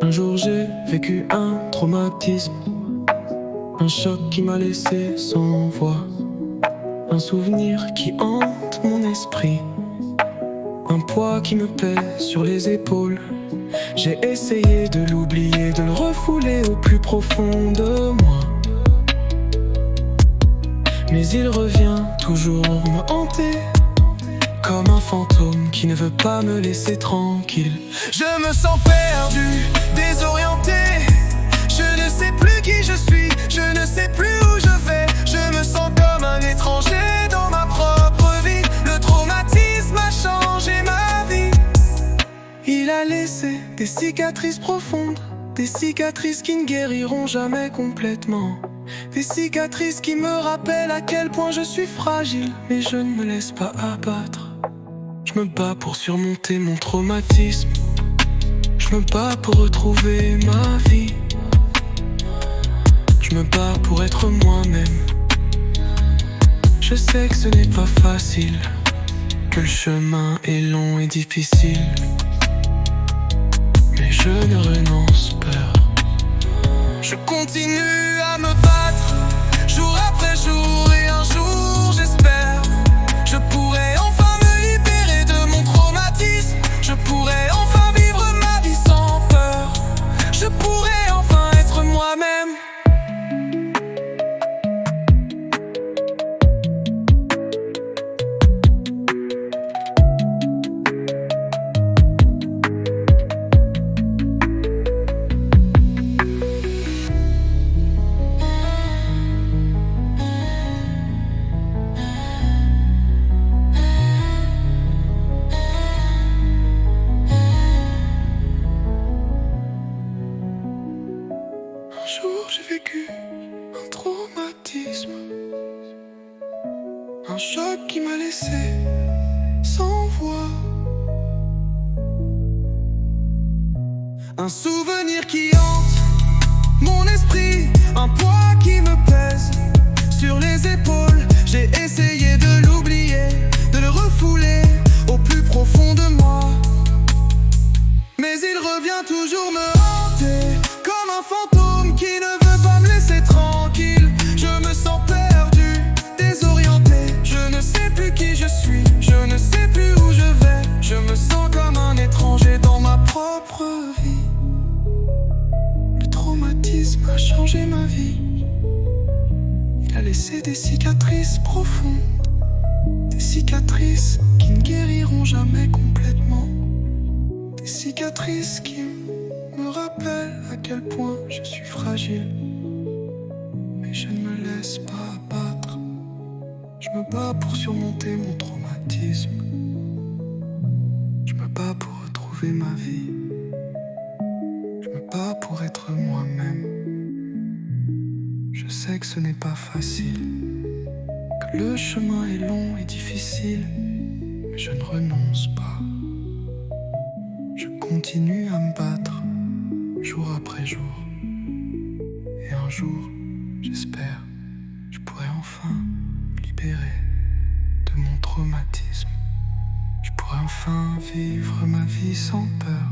Un jour j'ai vécu un traumatisme, un choc qui m'a laissé sans voix, un souvenir qui hante mon esprit, un poids qui me pèse sur les épaules. J'ai essayé de l'oublier, de le refouler au plus profond de moi, mais il revient toujours me hanter, comme un fantôme qui ne veut pas me laisser tranquille. Je me sens perdu, désorienté. Je ne sais plus qui je suis, je ne sais plus où je vais. Je me sens comme un étranger dans ma propre vie. Le traumatisme a changé ma vie. Il a laissé des cicatrices profondes, des cicatrices qui ne guériront jamais complètement, des cicatrices qui me rappellent à quel point je suis fragile. Mais je ne me laisse pas abattre. Je me bats pour surmonter mon traumatisme. Je me bats pour retrouver ma vie. Je me bats pour être moi-même. Je sais que ce n'est pas facile, que le chemin est long et difficile, mais je ne renonce pas. Je continue à me battre, jour après jour, et un jour j'espère je pourrai enfin me libérer de mon traumatisme. Je pourrai enfin vivre ma vie sans peur. Je pourrai enfin être moi-même. Un jour j'ai vécu un traumatisme, un choc qui m'a laissé sans voix, un souvenir qui hante mon esprit, un poids qui me pèse sur les épaules. J'ai essayé de l'oublier, de le refouler au plus profond de moi, mais il revient toujours me hanter, comme un fantôme qui ne veut pas me laisser tranquille. Je me sens perdu, désorienté. Je ne sais plus qui je suis, je ne sais plus où je vais. Je me sens comme un étranger dans ma propre vie. Le traumatisme a changé ma vie. Il a laissé des cicatrices profondes, des cicatrices qui ne guériront jamais complètement, des cicatrices qui me rappellent à quel point je suis fragile. Mais je ne me laisse pas abattre. Je me bats pour surmonter mon traumatisme. Je me bats pour retrouver ma vie. Je me bats pour être moi-même. Je sais que ce n'est pas facile, que le chemin est long et difficile, mais je ne renonce pas. Je continue à me battre, jour après jour. Et un jour, j'espère, je pourrai enfin me libérer de mon traumatisme. Je pourrai enfin vivre ma vie sans peur.